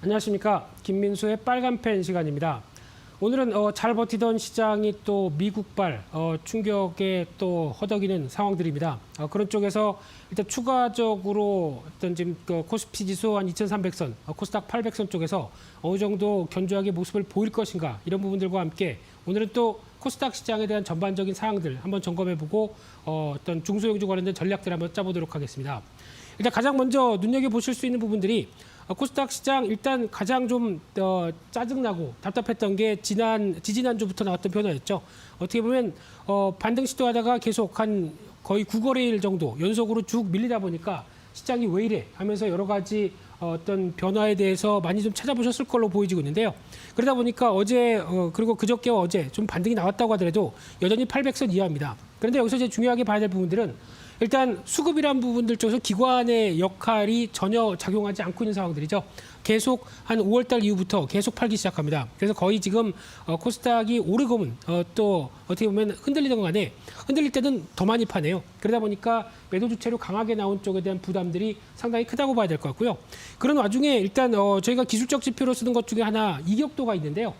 안녕하십니까. 김민수의 빨간펜 시간입니다. 오늘은 잘 버티던 시장이 또 미국발 충격에 또 허덕이는 상황들입니다. 그런 쪽에서 일단 추가적으로 어떤 지금 코스피 지수 한 2,300선, 코스닥 800선 쪽에서 어느 정도 견조하게 모습을 보일 것인가 이런 부분들과 함께 오늘은 또 코스닥 시장에 대한 전반적인 사항들 한번 점검해보고 어떤 중소형주 관련된 전략들 한번 짜보도록 하겠습니다. 일단 가장 먼저 눈여겨보실 수 있는 부분들이 코스닥 시장 일단 가장 좀 짜증나고 답답했던 게 지지난주부터 나왔던 변화였죠. 어떻게 보면 반등 시도하다가 계속 한 거의 9거래일 정도 연속으로 쭉 밀리다 보니까 시장이 왜 이래 하면서 여러 가지 어떤 변화에 대해서 많이 좀 찾아보셨을 걸로 보여지고 있는데요. 그러다 보니까 어제 그리고 그저께와 어제 좀 반등이 나왔다고 하더라도 여전히 800선 이하입니다. 그런데 여기서 이제 중요하게 봐야 될 부분들은 일단 수급이란 부분들 쪽에서 기관의 역할이 전혀 작용하지 않고 있는 상황들이죠. 계속 한 5월달 이후부터 계속 팔기 시작합니다. 그래서 거의 지금 코스닥이 오르고는 또 어떻게 보면 흔들리는 것 간에 흔들릴 때는 더 많이 파네요. 그러다 보니까 매도 주체로 강하게 나온 쪽에 대한 부담들이 상당히 크다고 봐야 될 것 같고요. 그런 와중에 일단 저희가 기술적 지표로 쓰는 것 중에 하나 이격도가 있는데요.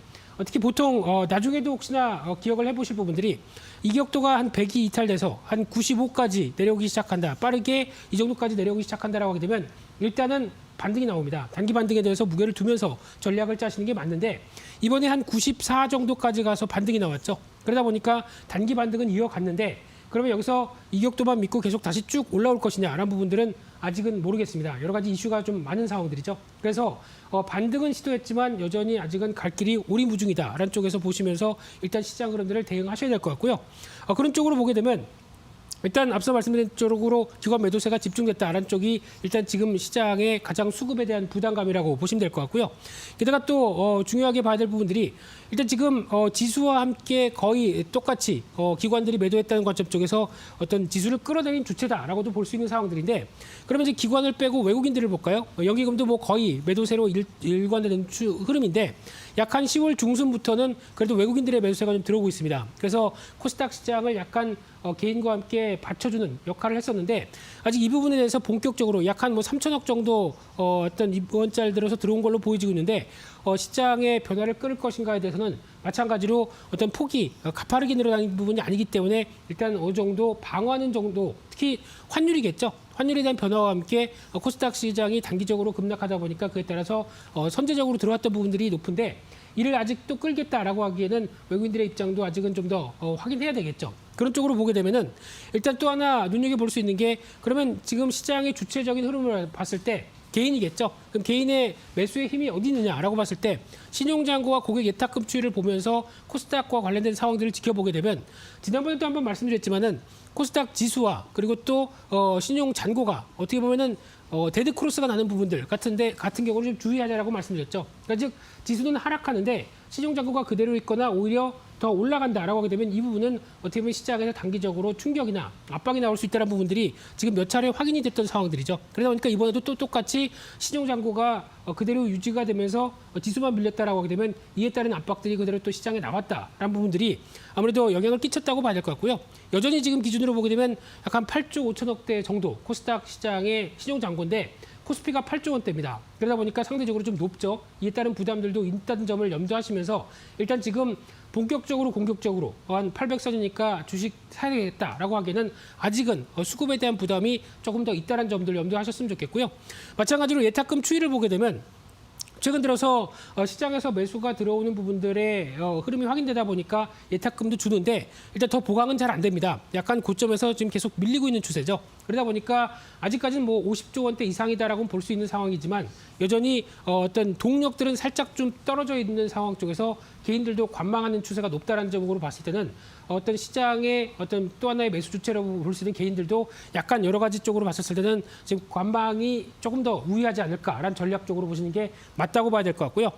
특히 보통 나중에도 혹시나 기억을 해보실 부분들이 이격도가 한 100이 이탈돼서 한 95까지 내려오기 시작한다. 빠르게 이 정도까지 내려오기 시작한다라고 하게 되면 일단은 반등이 나옵니다. 단기 반등에 대해서 무게를 두면서 전략을 짜시는 게 맞는데 이번에 한 94 정도까지 가서 반등이 나왔죠. 그러다 보니까 단기 반등은 이어갔는데 그러면 여기서 이격도만 믿고 계속 다시 쭉 올라올 것이냐라는 부분들은 아직은 모르겠습니다. 여러 가지 이슈가 좀 많은 상황들이죠. 그래서 반등은 시도했지만 여전히 아직은 갈 길이 오리무중이다라는 쪽에서 보시면서 일단 시장 흐름들을 대응하셔야 될 것 같고요. 그런 쪽으로 보게 되면 일단 앞서 말씀드린 쪽으로 기관 매도세가 집중됐다라는 쪽이 일단 지금 시장의 가장 수급에 대한 부담감이라고 보시면 될 것 같고요. 게다가 또 중요하게 봐야 될 부분들이 일단 지금 지수와 함께 거의 똑같이 기관들이 매도했다는 관점 쪽에서 어떤 지수를 끌어들인 주체다라고도 볼 수 있는 상황들인데 그러면 이제 기관을 빼고 외국인들을 볼까요? 연기금도 뭐 거의 매도세로 일관되는 흐름인데 약 한 10월 중순부터는 그래도 외국인들의 매도세가 좀 들어오고 있습니다. 그래서 코스닥 시장을 약간 개인과 함께 받쳐주는 역할을 했었는데 아직 이 부분에 대해서 본격적으로 약 한 뭐 3천억 정도 어떤 이번 달 들어서 들어온 걸로 보여지고 있는데 시장의 변화를 끌 것인가에 대해서는 마찬가지로 어떤 폭이 가파르게 늘어나는 부분이 아니기 때문에 일단 어느 정도 방어하는 정도 특히 환율이겠죠. 환율에 대한 변화와 함께 코스닥 시장이 단기적으로 급락하다 보니까 그에 따라서 선제적으로 들어왔던 부분들이 높은데 이를 아직 또 끌겠다라고 하기에는 외국인들의 입장도 아직은 좀 더 확인해야 되겠죠. 그런 쪽으로 보게 되면은 일단 또 하나 눈여겨볼 수 있는 게 그러면 지금 시장의 주체적인 흐름을 봤을 때 개인이겠죠. 그럼 개인의 매수의 힘이 어디 있느냐라고 봤을 때 신용잔고와 고객 예탁금 추이를 보면서 코스닥과 관련된 상황들을 지켜보게 되면 지난번에도 한번 말씀드렸지만은 코스닥 지수와 그리고 또 신용잔고가 어떻게 보면은 데드 크로스가 나는 부분들 같은 경우는 좀 주의하자라고 말씀드렸죠. 그러니까 즉 지수는 하락하는데 신용잔고가 그대로 있거나 오히려 더 올라간다라고 하게 되면 이 부분은 어떻게 보면 시장에서 단기적으로 충격이나 압박이 나올 수 있다는 부분들이 지금 몇 차례 확인이 됐던 상황들이죠. 그러다 보니까 이번에도 또 똑같이 신용잔고가 그대로 유지가 되면서 지수만 밀렸다라고 하게 되면 이에 따른 압박들이 그대로 또 시장에 나왔다라는 부분들이 아무래도 영향을 끼쳤다고 봐야 될 것 같고요. 여전히 지금 기준으로 보게 되면 약간 8조 5천억대 정도 코스닥 시장의 신용잔고인데 코스피가 8조 원대입니다. 그러다 보니까 상대적으로 좀 높죠. 이에 따른 부담들도 있다는 점을 염두하시면서 일단 지금 본격적으로 공격적으로 한 800선이니까 주식 사야 되겠다라고 하기에는 아직은 수급에 대한 부담이 조금 더 있다는 점들 염두하셨으면 좋겠고요. 마찬가지로 예탁금 추이를 보게 되면 최근 들어서 시장에서 매수가 들어오는 부분들의 흐름이 확인되다 보니까 예탁금도 주는데 일단 더 보강은 잘 안 됩니다. 약간 고점에서 지금 계속 밀리고 있는 추세죠. 그러다 보니까 아직까지는 뭐 50조 원대 이상이다라고 볼 수 있는 상황이지만 여전히 어떤 동력들은 살짝 좀 떨어져 있는 상황 쪽에서 개인들도 관망하는 추세가 높다는 점으로 봤을 때는 어떤 시장의 어떤 또 하나의 매수 주체라고 볼 수 있는 개인들도 약간 여러 가지 쪽으로 봤었을 때는 지금 관망이 조금 더 우위하지 않을까라는 전략적으로 보시는 게 맞다고 봐야 될 것 같고요.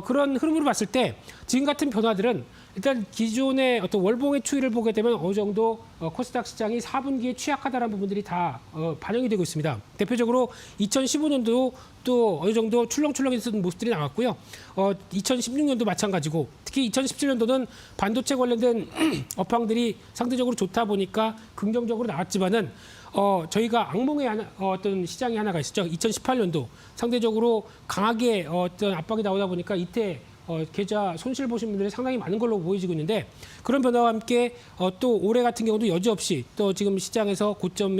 그런 흐름으로 봤을 때 지금 같은 변화들은 일단 기존의 어떤 월봉의 추이를 보게 되면 어느 정도 코스닥 시장이 4분기에 취약하다는 부분들이 다 반영이 되고 있습니다. 대표적으로 2015년도 또 어느 정도 출렁출렁했던 모습들이 나왔고요. 2016년도 마찬가지고 특히 2017년도는 반도체 관련된 업황들이 상대적으로 좋다 보니까 긍정적으로 나왔지만은 저희가 악몽의 어떤 시장이 하나가 있었죠. 2018년도 상대적으로 강하게 어떤 압박이 나오다 보니까 이때 계좌 손실 보신 분들이 상당히 많은 걸로 보여지고 있는데 그런 변화와 함께 또 올해 같은 경우도 여지없이 또 지금 시장에서 고점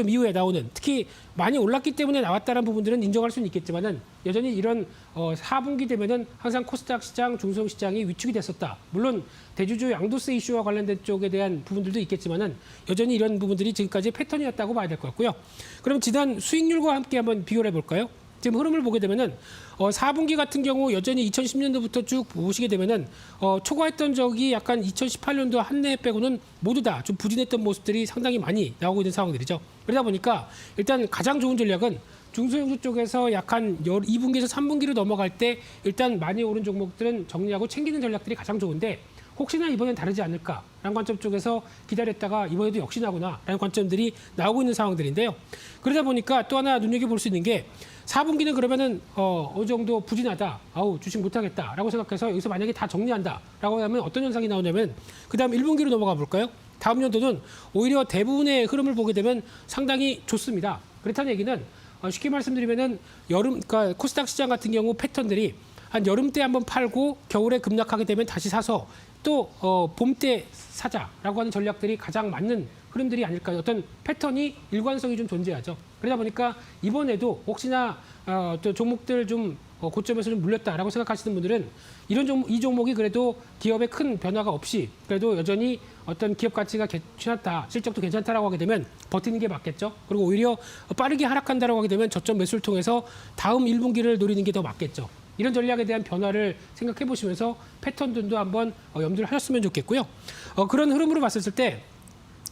이후에 나오는 특히 많이 올랐기 때문에 나왔다는 부분들은 인정할 수는 있겠지만은 여전히 이런 4분기 되면은 항상 코스닥 시장, 중소형 시장이 위축이 됐었다. 물론 대주주 양도세 이슈와 관련된 쪽에 대한 부분들도 있겠지만은 여전히 이런 부분들이 지금까지 패턴이었다고 봐야 될 것 같고요. 그럼 지난 수익률과 함께 한번 비교를 해볼까요? 지금 흐름을 보게 되면은 4분기 같은 경우 여전히 2010년도부터 쭉 보시게 되면은 초과했던 적이 약간 2018년도 한 해 빼고는 모두 다 좀 부진했던 모습들이 상당히 많이 나오고 있는 상황들이죠. 그러다 보니까 일단 가장 좋은 전략은 중소형주 쪽에서 약간 2분기에서 3분기로 넘어갈 때 일단 많이 오른 종목들은 정리하고 챙기는 전략들이 가장 좋은데 혹시나 이번엔 다르지 않을까라는 관점 쪽에서 기다렸다가 이번에도 역시나구나라는 관점들이 나오고 있는 상황들인데요. 그러다 보니까 또 하나 눈여겨볼 수 있는 게 4분기는 그러면은 어느 정도 부진하다, 주식 못하겠다라고 생각해서 여기서 만약에 다 정리한다라고 하면 어떤 현상이 나오냐면 그다음 1분기로 넘어가 볼까요? 다음 연도는 오히려 대부분의 흐름을 보게 되면 상당히 좋습니다. 그렇다는 얘기는 쉽게 말씀드리면은 그러니까 코스닥 시장 같은 경우 패턴들이 한 여름 때 한번 팔고 겨울에 급락하게 되면 다시 사서 또 봄 때 사자라고 하는 전략들이 가장 맞는 흐름들이 아닐까요? 어떤 패턴이 일관성이 좀 존재하죠. 그러다 보니까 이번에도 혹시나 또 종목들 좀 고점에서 좀 물렸다라고 생각하시는 분들은 이 종목이 그래도 기업의 큰 변화가 없이 그래도 여전히 어떤 기업 가치가 괜찮다, 실적도 괜찮다라고 하게 되면 버티는 게 맞겠죠. 그리고 오히려 빠르게 하락한다라고 하게 되면 저점 매수를 통해서 다음 1분기를 노리는 게 더 맞겠죠. 이런 전략에 대한 변화를 생각해 보시면서 패턴들도 한번 염두를 하셨으면 좋겠고요. 그런 흐름으로 봤을 때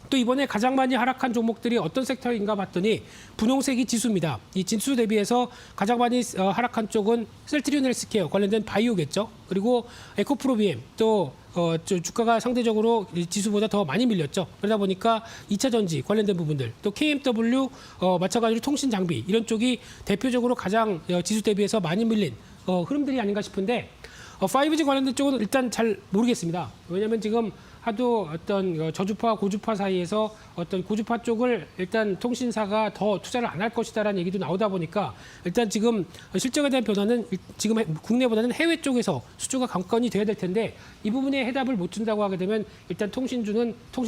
또 이번에 가장 많이 하락한 종목들이 어떤 섹터인가 봤더니 분홍색이 지수입니다. 이 지수 대비해서 가장 많이 하락한 쪽은 셀트리온 헬스케어 관련된 바이오겠죠. 그리고 에코프로비엠 또 주가가 상대적으로 지수보다 더 많이 밀렸죠. 그러다 보니까 2차 전지 관련된 부분들, 또 KMW 마찬가지로 통신 장비 이런 쪽이 대표적으로 가장 지수 대비해서 많이 밀린 흐름들이 아닌가 싶은데 5G 관련된 쪽은 일단 잘 모르겠습니다. 왜냐하면 지금 하도 어떤 저주파, 고주파 사이에서 어떤 고주파 쪽을 일단 통신사가 더 투자를 안 할 것이다라는 얘기도 나오다 보니까 일단 지금 실적에 대한 변화는 지금 국내보다는 해외 쪽에서 수주가 관건이 돼야 될 텐데 이 부분에 해답을 못 준다고 하게 되면 일단 통신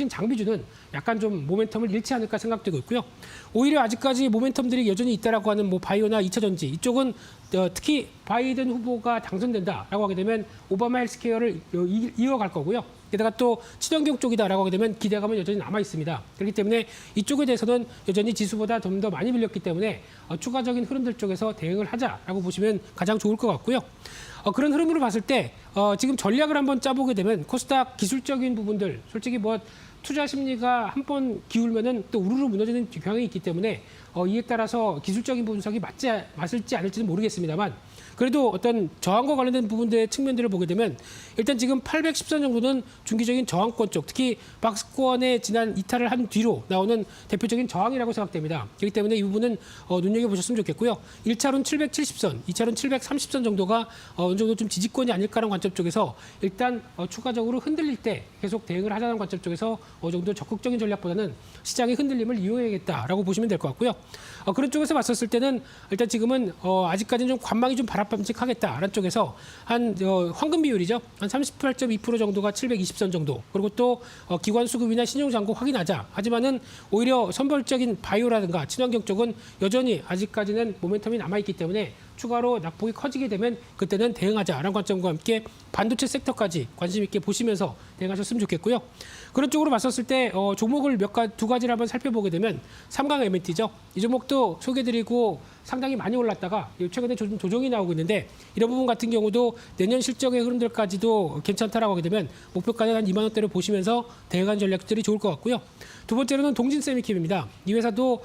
장비주는 약간 좀 모멘텀을 잃지 않을까 생각되고 있고요. 오히려 아직까지 모멘텀들이 여전히 있다라고 하는 뭐 바이오나 2차 전지 이쪽은 특히 바이든 후보가 당선된다라고 하게 되면 오바마 헬스케어를 이어갈 거고요. 게다가 또 친환경 쪽이다라고 하게 되면 기대감은 여전히 남아 있습니다. 그렇기 때문에 이쪽에 대해서는 여전히 지수보다 좀 더 많이 밀렸기 때문에 추가적인 흐름들 쪽에서 대응을 하자라고 보시면 가장 좋을 것 같고요. 그런 흐름으로 봤을 때 지금 전략을 한번 짜보게 되면 코스닥 기술적인 부분들 솔직히 뭐 투자 심리가 한 번 기울면은 또 우르르 무너지는 경향이 있기 때문에 이에 따라서 기술적인 분석이 맞을지 않을지는 모르겠습니다만 그래도 어떤 저항과 관련된 부분들의 측면들을 보게 되면 일단 지금 810선 정도는 중기적인 저항권 쪽, 특히 박스권의 지난 이탈을 한 뒤로 나오는 대표적인 저항이라고 생각됩니다. 그렇기 때문에 이 부분은 눈여겨보셨으면 좋겠고요. 1차로는 770선, 2차로는 730선 정도가 어느 정도 좀 지지권이 아닐까라는 관점 쪽에서 일단 추가적으로 흔들릴 때 계속 대응을 하자는 관점 쪽에서 어느 정도 적극적인 전략보다는 시장의 흔들림을 이용해야겠다라고 보시면 될 것 같고요. 그런 쪽에서 봤었을 때는 일단 지금은 아직까지는 좀 관망이 좀 바람직하겠다라는 쪽에서 한 황금 비율이죠. 한 38.2% 정도가 720선 정도. 그리고 또 기관 수급이나 신용 잔고 확인하자. 하지만은 오히려 선별적인 바이오라든가 친환경 쪽은 여전히 아직까지는 모멘텀이 남아 있기 때문에 추가로 낙폭이 커지게 되면 그때는 대응하자라는 관점과 함께 반도체 섹터까지 관심 있게 보시면서 대응하셨으면 좋겠고요. 그런 쪽으로 봤었을 때 종목을 두 가지를 한번 살펴보게 되면 삼강 M&T죠. 이 종목도 소개드리고 상당히 많이 올랐다가 최근에 조정이 나오고 있는데 이런 부분 같은 경우도 내년 실적의 흐름들까지도 괜찮다라고 하게 되면 목표가는 한 2만 원대를 보시면서 대응한 전략들이 좋을 것 같고요. 두 번째로는 동진세미캠입니다. 이 회사도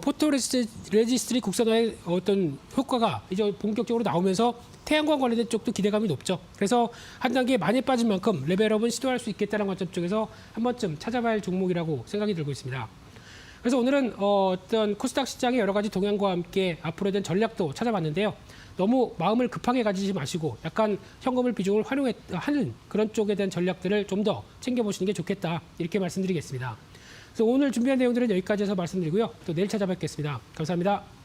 포토레지스트리 국산화의 어떤 효과가 이제 본격적으로 나오면서 태양광 관련된 쪽도 기대감이 높죠. 그래서 한 단계 많이 빠진 만큼 레벨업은 시도할 수 있겠다는 관점 쪽에서 한 번쯤 찾아봐야 할 종목이라고 생각이 들고 있습니다. 그래서 오늘은 어떤 코스닥 시장의 여러 가지 동향과 함께 앞으로에 대한 전략도 찾아봤는데요. 너무 마음을 급하게 가지지 마시고 약간 현금을 비중을 활용하는 그런 쪽에 대한 전략들을 좀 더 챙겨보시는 게 좋겠다. 이렇게 말씀드리겠습니다. 그래서 오늘 준비한 내용들은 여기까지 해서 말씀드리고요. 또 내일 찾아뵙겠습니다. 감사합니다.